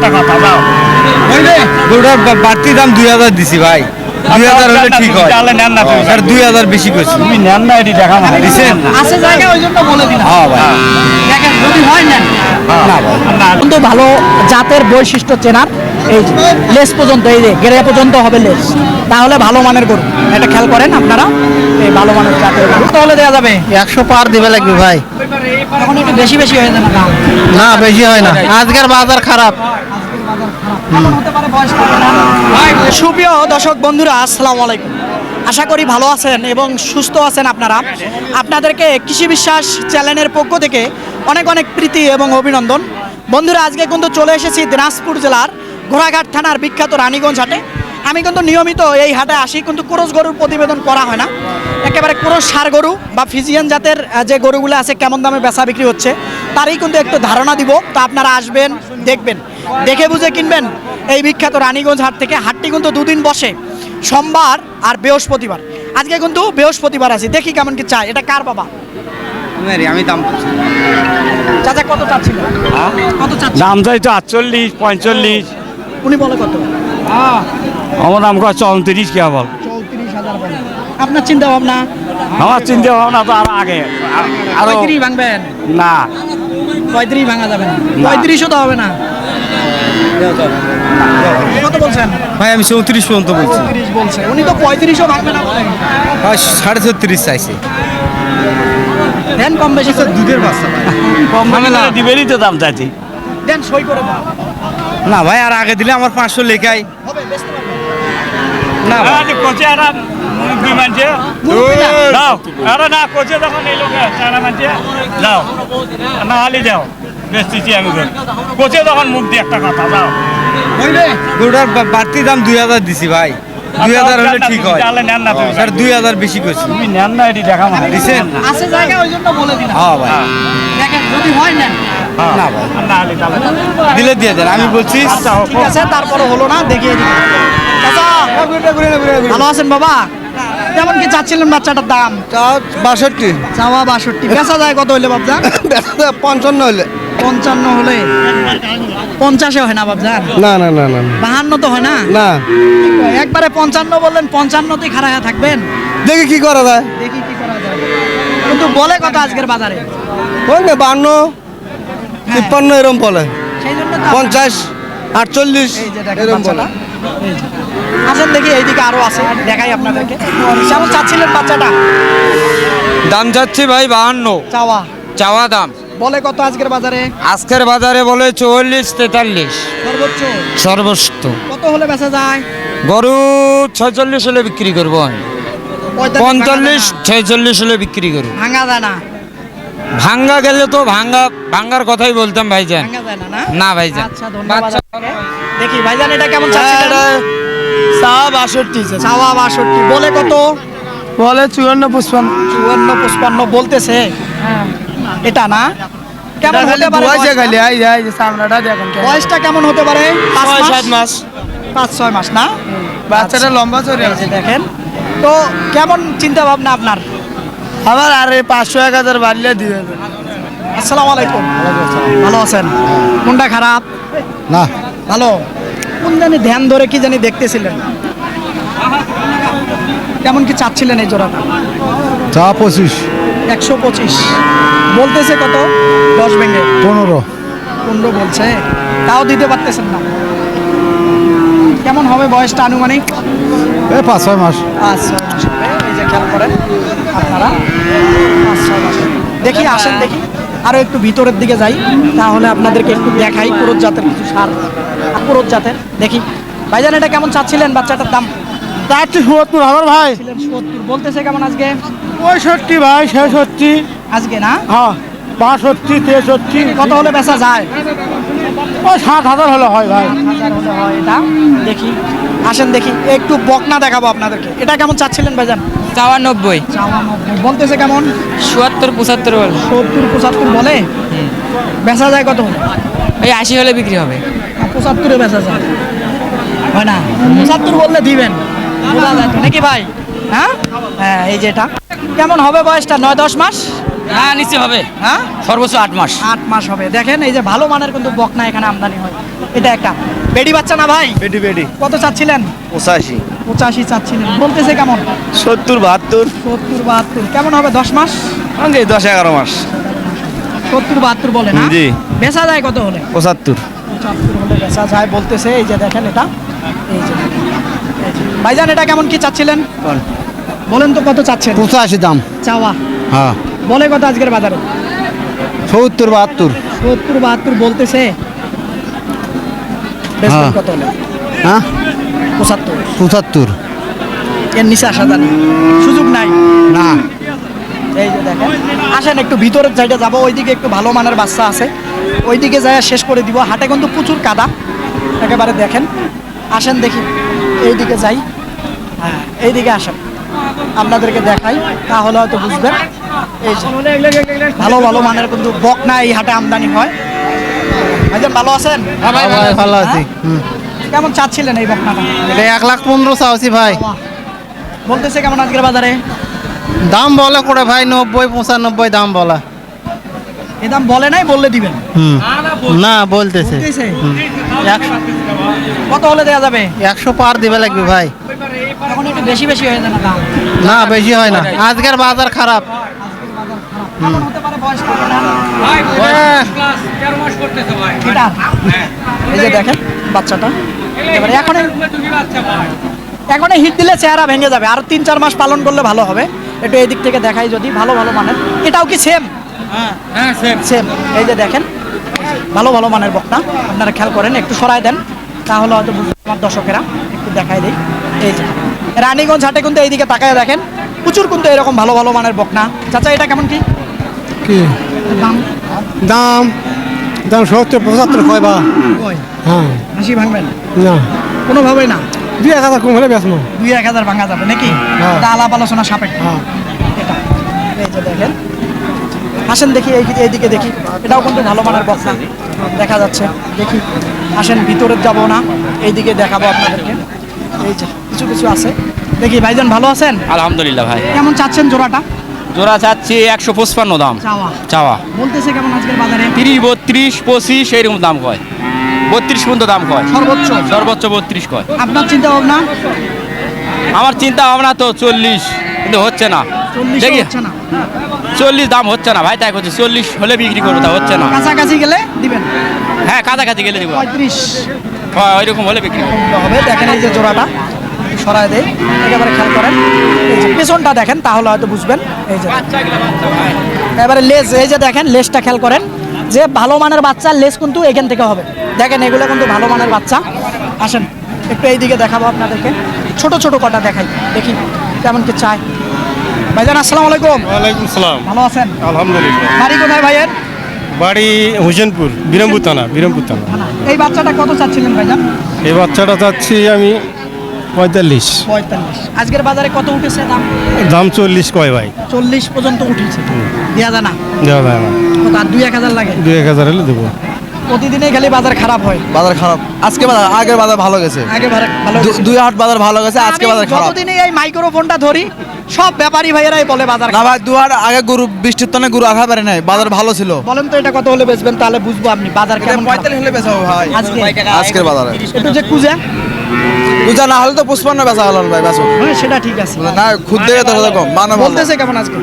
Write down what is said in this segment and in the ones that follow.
একটা কথা দাও। গরুটার বাড়তি দাম 2000 দিছি ভাই, 2000 হলে ঠিক হয়। তাহলে নেন না তুমি, আর 2000 বেশি করছি। তুমি নেন না, এটি দেখা না দিছেন? আছে জায়গা ওই জন্য বলে দিলাম। হ্যাঁ ভাই, দেখেন যদি হয় নেন। না ভাই, কিন্তু ভালো জাতের বৈশিষ্ট্য চেনার এই যে লেস পর্যন্ত, এই যে গেড়ে পর্যন্ত হবে লেস, তাহলে ভালো মানের গরু। এটা খেয়াল করেন আপনারা, এই ভালো মানের জাতের গরু তাহলে দেওয়া যাবে। 100 পার দিবে লাগবে ভাই। এখন একটু বেশি বেশি হয়ে যাবে দাম। না বেশি হয় না, আজকের বাজার খারাপ। কেমন হতে পারে বয়সটা? সুপ্রিয় দর্শক বন্ধুরা, আসসালামু আলাইকুম। আশা করি ভালো আছেন এবং সুস্থ আছেন আপনারা। আপনাদেরকে কৃষি বিশ্বাস চ্যানেলের পক্ষ থেকে অনেক অনেক প্রীতি এবং অভিনন্দন। বন্ধুরা, আজকে কিন্তু চলে এসেছি দিনাজপুর জেলার ঘোড়াঘাট থানার বিখ্যাত রানীগঞ্জ হাটে। আমি কিন্তু নিয়মিত এই হাটে আসি, কিন্তু ক্রস গরুর প্রতিবেদন করা হয় না। একেবারে ক্রস সার গরু বা ফিজিয়ান জাতের যে গরুগুলো আছে কেমন দামে বেচা বিক্রি হচ্ছে তারই কিন্তু একটু ধারণা দিব। তো আপনারা আসবেন, দেখবেন, দেখে বুঝে কিনবেন এই বিখ্যাত রানীগঞ্জ হাট থেকে। হাটটি কিন্তু দুদিন বসে, সোমবার আর বৃহস্পতিবার। আজকে কিন্তু বৃহস্পতিবার আছে, দেখি কেমন কি চায়। এটা কার বাবা? আমি দাম বলছি। চাচা কত চাচ্ছিল? কত চাচ্ছিল? দাম চাই তো 48, 45। উনি বলে কত? আমার দাম কত 34 কে বল। 34,000 বলে। আপনার চিন্তা ভাবনা? আমার চিন্তা ভাবনা তো আরো আগে, আরো 35 ভাঙবেন? না 35 ভাঙা যাবে না, না। 35ও তো হবে না। কত বলছেন? ভাই আমি 34 পর্যন্ত বলছি। 35 বলছে উনি, তো 35ও ভাঙবে না বলে। ভাই 36.5 চাইছে। দেন কম বেশি করে। দুধের বাচ্চা ভাই। আমি না দিবেরই তো দাম চাইছি। দেন সই করে দাও। না ভাই, আর আগে দিলে আমার 500 লেখাই। হবে, বেচতে পারবে। না ভাই, আরে কোচে আর মুরগি মানছে দাও, আরে না কোচে যখন এই লোক চারা মানছে দাও, না হালি দাও, বেচতেছি আমি কোচে যখন মুখ দিয়ে একটা কথা দাও। গরুটার বাড়তি দাম 2000 দিছি ভাই, 2000 হলে ঠিক হয়। তাহলে নেন না তুমি, আর 2000 বেশি করছি। তুমি নেন না, এটি দেখা না দিছেন? আছে জায়গা ওই জন্য বলে দিলাম। হ্যাঁ ভাই, দেখেন যদি হয় নেন। না ভাই, না হালি তাহলে দিলে দিয়ে দেন, আমি বলছি। আচ্ছা হোক। ঠিক আছে, তারপরে হলো না, দেখিয়ে দিন। চাচা ভালো আছেন বাবা? কেমন কি চাচ্ছিলেন বাচ্চাটার দাম? 62 চাওয়া 62, বেচা যায় কত হইলে বাবজা? 55 হলে। 55 হলে? 50-এ হয় না বাবজান? না না না না 52 তো হয় না? না, একবারে 55 বললেন, 55তেই খাড়া হয়ে থাকবেন। দেখি কি করা যায়। দেখি কি করা যায়। কিন্তু বলে কত আজকের বাজারে? ওই না 52 53 এরকম বলে, সেই জন্য তো 50 48 এই যে দেখেন এরকম বলে। বাচ্চাটা। এই যে। আসেন দেখি, এইদিকে আরো আছে, দেখাই আপনাদেরকে। কেমন চাচ্ছিলেন বাচ্চাটা? দাম যাচ্ছে ভাই 52, চাওয়া চাওয়া দাম। বলে কত আজকের বাজারে? আজকের বাজারে বলে 44 43 সর্বোচ্চ সর্বোচ্চ। কত হলে বেচা যায়? গরু 46 হলে বিক্রি করবো আমি, 45 46 হলে বিক্রি করবো। ভাঙা যায় না? ভাঙ্গা গেলে তো ভাঙ্গার কথাই বলতাম ভাইজান। ভাঙা যায় না না? না ভাইজান। আচ্ছা, ধন্যবাদ আপনাকে। দেখি ভাইজান, এটা কেমন চাচ্ছিলেন? চাওয়া 62 চাওয়া 62, বলে কত? বলে 54 55 54 55 বলতেছে। এটা না কেমন হতে পারে? বয়সটা? এই যে সামনেটা দেখেন বয়সটা কেমন হতে পারে? 6-7 মাস। 5-6 মাস না? বাচ্চাটা লম্বা চড়ে এই যে দেখেন। তো কেমন চিন্তা ভাবনা আপনার? আবার আরে 500 1000 বাড়লে দিবে। আসসালামু আলাইকুম। ভালো আছেন? কোনটা খারাপ? না ভালো। কোন জানি ধ্যান ধরে কি জানি দেখতেছিলেন। কেমন কি চাচ্ছিলেন এই জোড়াটা? চা 25 125 বলতেছে কত? 10 ভেঙে 15 15 বলছে, তাও দিতে পারতেছেন না। কেমন হবে বয়সটা আনুমানিক? এই 5-6 মাস। 5-6 মাস হবে। এই যে খেয়াল করেন আপনারা, 5-6 মাস। দেখি, আসেন দেখি আরো একটু ভিতরের দিকে যাই, তাহলে আপনাদেরকে একটু দেখাই পুরুষ জাতের কিছু সার। পুরুষ জাতের দেখি। ভাইজান, এটা কেমন চাচ্ছিলেন বাচ্চাটার দাম? 70 আমার ভাই। ছিলেন 70, বলতেছে কেমন আজকে? 65 ভাই 66। আজকে না? হ্যাঁ 62 63। কত হলে বেচা যায়? ওই 7000 হলে হয় ভাই। 1000 হলে হয় এটা। দেখি, আসেন দেখি একটু বকনা দেখাবো আপনাদেরকে। এটা কেমন চাচ্ছিলেন ভাইজান? 90 94 বলতেছে কেমন? 70 75 বলে 70 75 বলে। বেচা যায় কত হলে? ওই 80 হলে বিক্রি হবে। 75-এ বেচা যায় হয় না? 75 বললে দিবেন, বোঝা যায় তো নাকি ভাই? হ্যাঁ হ্যাঁ, এই যে এটা কেমন হবে বয়সটা? 9-10 মাস? হ্যাঁ নিশ্চয় হবে, হ্যাঁ সর্বোচ্চ 8 মাস। 8 মাস হবে। দেখেন এই যে ভালো মানের কিন্তু বকনা এখানে আমদানি হয়। এটা একটা বেডি বাচ্চা না ভাই? বেডি বেডি কত চাচ্ছিলেন? 85 85 চাচ্ছিলেন, বলতেছে কেমন? 70 72 70 72 কেমন হবে 10 মাস? আগে 10 11 মাস 70 72 বলে না? জি। বেচা যায় কত হলে? 75 75 হলে বেচা যায় বলতেছে। এই যে দেখেন এটা, এই যে ভাইজান এটা কেমন কি চাচ্ছিলেন? বলেন তো কত চাচ্ছেন? 85 দাম। চাওয়া হ্যাঁ বলে কত আজকের বাজারে? 70 72। 70 72 বলতেছে। বেচবেন হ্যাঁ। কত হলে? হ্যাঁ 75। 75 এর নিচে আসা জানি সুযোগ নাই। না। এই যে দেখেন, আসেন একটু ভিতরের সাইডে যাবো, ওইদিকে একটু ভালো মানের বাচ্চা আছে, ওইদিকে যাই শেষ করে দিব। হাটে কিন্তু প্রচুর কাদা একেবারে দেখেন। আসেন দেখি এইদিকে যাই, হ্যাঁ এইদিকে আসেন, আপনাদেরকে দেখাই তাহলে হয়তো বুঝবেন। এই যে ভালো ভালো মানের কিন্তু বকনা এই হাটে আমদানি হয়। ভাইজান ভালো আছেন? ভালো আছি। কেমন চাচ্ছিলেন এই বকনাটা? এটা 1,15,000 চাওছি ভাই। বলতেছে কেমন আজকের বাজারে? দাম বলে করে ভাই 90 95 দাম বলা। এই দাম বলে নাই, বললে দিবেন? না বলতেছে বলতেছে? কত হলে দেওয়া যাবে? 100 পার দিবে লাগবে ভাই। এখন একটু বেশি বেশি হয়ে যায় না দাম? না বেশি হয় না, আজকের বাজার খারাপ। কেমন হতে পারে বয়স কত না? এ, এটা এই যে দেখেন বাচ্চাটা এবারে এখন হিট দিলে চেহারা ভেঙে যাবে, আর 3-4 মাস পালন করলে ভালো হবে। একটু এই দিক থেকে দেখাই যদি, ভালো ভালো মানের। এটাও কি সেম? হ্যাঁ সেম। এই যে দেখেন ভালো ভালো মানের বকনা, আপনারা খেয়াল করেন, একটু সরাই দেন তাহলে হয়তো বুঝবে আমার দর্শকেরা। একটু দেখাই দিই, এই যে রানীগঞ্জ হাটে কিন্তু এইদিকে তাকায় দেখেন প্রচুর কিন্তু এরকম ভালো ভালো মানের বকনা। চাচা এটা কেমন কি কি দাম? দাম? দাম 70 75 কয় বা? ওই হ্যাঁ হাসি ভাঙবেন না, কোনোভাবেই না? 2,000 কম হলে বেচবো। 2-1000 ভাঙা যাবে নাকি? হ্যাঁ। এটা আলাপ আলোচনা সাপেক্ষ। হ্যাঁ। এটা এই যে দেখেন, আসেন দেখি এইদিকে দেখি, এটাও কিন্তু ভালো মানের বকনা দেখা যাচ্ছে। দেখি আসেন ভিতরে যাব না, এইদিকে দেখাবো আপনাদেরকে। এই যে কিছু কিছু আছে দেখি। ভাইজান ভালো আছেন? আলহামদুলিল্লাহ ভাই। কেমন চাচ্ছেন জোড়াটা? জোড়া চাচ্ছি 155 দাম চাওয়া চাওয়া। বলতেছে কেমন আজকের বাজারে? 30 32 25 এইরকম দাম কয়, 32 পর্যন্ত দাম কয়, সর্বোচ্চ সর্বোচ্চ 32 কয়। আপনার চিন্তা ভাবনা? আমার চিন্তা ভাবনা তো 40, কিন্তু হচ্ছে না। 40 দেখি হচ্ছে না, 40 দাম হচ্ছে না ভাই, তাই করছি 40 হলে বিক্রি করবো, তা হচ্ছে না। কাছাকাছি গেলে দিবেন। হ্যাঁ কাছাকাছি গেলে দিব, 35 ওইরকম হলে বিক্রি করবো। হবে। দেখেন এই যে জোড়াটা সরায় দেয়, একেবারে খেয়াল করেন। এই যে পেছনটা দেখেন তাহলে হয়তো বুঝবেন। এই যে এবারে লেজ, এই যে দেখেন লেজটা খেয়াল করেন, যে ভালো মানের বাচ্চার লেজ কিন্তু এখান থেকে হবে। দেখেন এগুলো কিন্তু ভালো মানের বাচ্চা। আসেন একটু এইদিকে দেখাবো আপনাদেরকে, ছোট ছোট কটা দেখাই, দেখি কেমন কি চাই। ভাইজান আসসালামু আলাইকুম। ওয়ালাইকুম সালাম। ভালো আছেন? আলহামদুলিল্লাহ। বাড়ি কোথায় ভাইয়ের? বাড়ি হোসেনপুর, বিরামপুর থানা। এই বাচ্চাটা কত চাচ্ছিলেন ভাইজান? এই বাচ্চাটা চাচ্ছি আমি 45। 45। আজকের বাজারে কত উঠেছে দাম? দাম 40 কয় ভাই। 40 পর্যন্ত উঠেছে, দেওয়া যায় না? দেওয়া যায় না, কত আর 2-1000 লাগে? 2-1000 হলে দেবো। প্রতিদিনই খালি বাজার খারাপ হয়। বাজার খারাপ, আজকে বাজার, আগের বাজার ভালো গেছে। আগে ভালো হয়েছে। দুই হাট বাজার ভালো গেছে, আজকে আমি বাজার খারাপ। যতদিনই এই মাইক্রোফোনটা ধরি সব ব্যাপারী ভাইয়েরাই বলে বাজার না খারাপ। ভাই, দু হাট আগে গরু বৃষ্টির টানে গরু আঘা পারে নাই, বাজার ভালো ছিল। বলেন তো এটা কত হলে বেচবেন, তাহলে বুঝবো আপনি বাজার কেমন। 45 হলে বেচাবো ভাই আজকে আজকের বাজারে। একটু যে কুজা, পূজা না হলে তো 55 বেচা হলো না ভাই, বেচো হ্যাঁ সেটা ঠিক আছে। না, খুদ দেবে তো কম মানে বলতেছে কেমন আজকে?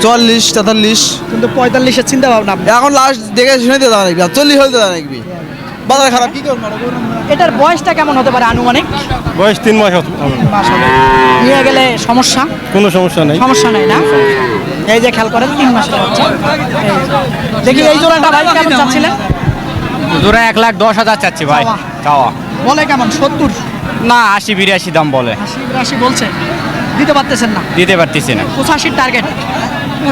40 43। কিন্তু 45-এর চিন্তা ভাবনা আপনার। এখন লাস্ট দেখে শুনে দিয়ে দেওয়া নাকি 40 হলে দেওয়া নাকি। বাজার খারাপ কি করবো? এটার বয়সটা কেমন হতে পারে আনুমানিক? বয়স 3 মাস হবে। মাস হবে। নিয়ে গেলে সমস্যা? কোনো সমস্যা নেই। সমস্যা নাই না? এই যে খেয়াল করেন 3 মাসের বাচ্চা। এই যে। দেখি এই জোড়াটা ভাই কেমন চাচ্ছিলেন? জোড়া 1,10,000 চাচ্ছি ভাই চাওয়া। চাওয়া। বলে কেমন? 70 না 80 82 দাম বলে, 80-82 বলছে, দিতে পারতেছেন না? দিতে পারতেছি না। 85 টার্গেট,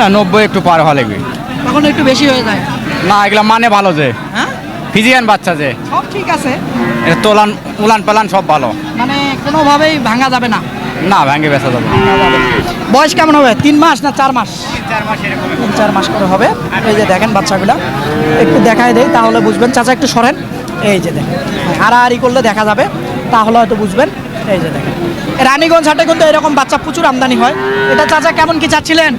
না 90 একটু পার হওয়া লাগবে। তখন একটু বেশি হয়ে যায়। না এগুলা মানে ভালো, যে হ্যাঁ ফিজিয়ান বাচ্চা, যে সব ঠিক আছে, এটা উলান পালান সব ভালো, মানে কোনোভাবেই ভাঙা যাবে না। না ভাঙে বেচা যাবে। বয়স কেমন হবে? 3 মাস না 4 মাস? 3-4 মাস করে হবে। এই যে দেখেন বাচ্চাগুলা একটু দেখায় দেয় তাহলে বুঝবেন। চাচা একটু সরেন, এই যে দেখেন, হারাহারি করলে দেখা যাবে তাহলে হয়তো বুঝবেন। এই যে দেখেন রানীগঞ্জ হাটে কিন্তু এরকম বাচ্চা প্রচুর আমদানি হয়। এটা চাচা কেমন কি চাচ্ছিলেন?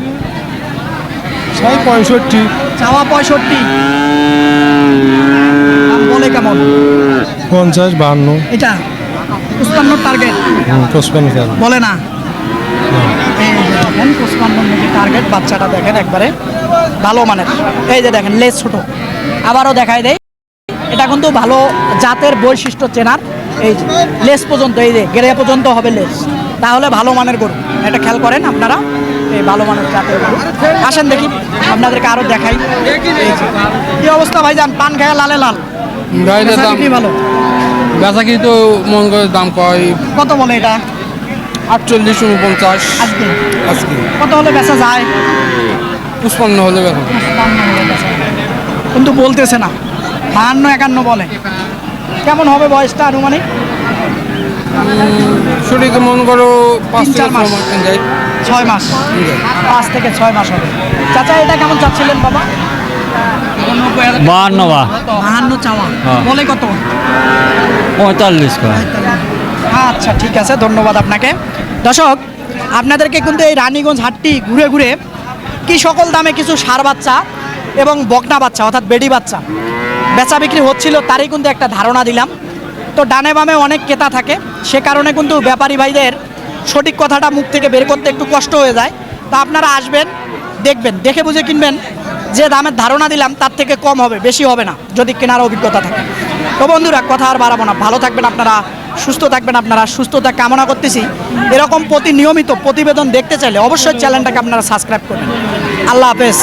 65। চাওয়া 65, দাম বলে কেমন? 50 52 এটা 55 টার্গেট 55 বলে না। এই যে দেখেন 55 নাকি টার্গেট, বাচ্চাটা দেখেন একবারে ভালো মানের। এই যে দেখেন লেজ ছোট, আবারও দেখাই দেয়, এটা কিন্তু ভালো জাতের বৈশিষ্ট্য চেনার। এই যে লেজ পর্যন্ত, এই যে গেড়ে পর্যন্ত হবে লেজ, তাহলে ভালো মানের গরু। এটা খেয়াল করেন আপনারা, এই ভালো মানের জাতের গরু। আসেন দেখি আপনাদেরকে আরো দেখাই। এই যে কি অবস্থা ভাইজান, পান খায়া লালে লাল, বেচা বিক্রি ভালো? বেচা কি তো মন করে দাম কয় কত বলে এটা 48 49 আজকে? আজকে কত হলে বেচা যায়? 55 হলে বেচা। 55 হলে বেচা যায়। কিন্তু বলতেছে না, 52 51 বলে। কেমন হবে বয়সটা আনুমানিক? সঠিক মন করো 5 তিন, চার থেকে মাস। 6 মাস যায়। 6 মাস, 5 থেকে 6 মাস হবে। চাচা এটা কেমন চাচ্ছিলেন বাবা? 52 বা 52 চাওয়া, বলে কত? 45 কয়। আচ্ছা ঠিক আছে, ধন্যবাদ আপনাকে। দর্শক, আপনাদেরকে কিন্তু এই রানীগঞ্জ হাটটি ঘুরে ঘুরে কি সকল দামে কিছু ষাঁড় বাচ্চা এবং বকনা বাচ্চা অর্থাৎ বেডি বাচ্চা বেচা বিক্রি হচ্ছিল তারই কিন্তু একটা ধারণা দিলাম। তো ডানে বামে অনেক ক্রেতা থাকে, সে কারণে কিন্তু ব্যাপারী ভাইদের সঠিক কথাটা মুখ থেকে বের করতে একটু কষ্ট হয়ে যায়। তো আপনারা আসবেন, দেখবেন, দেখে বুঝে কিনবেন। যে দামের ধারণা দিলাম তার থেকে কম হবে, বেশি হবে না, যদি কেনার অভিজ্ঞতা থাকে। তো বন্ধুরা, কথা আর বাড়াবো না, ভালো থাকবেন আপনারা, সুস্থ থাকবেন আপনারা, সুস্থতা কামনা করতেছি। এরকম নিয়মিত প্রতিবেদন দেখতে চাইলে অবশ্যই চ্যানেলটাকে আপনারা সাবস্ক্রাইব করবেন। আল্লাহ হাফেজ।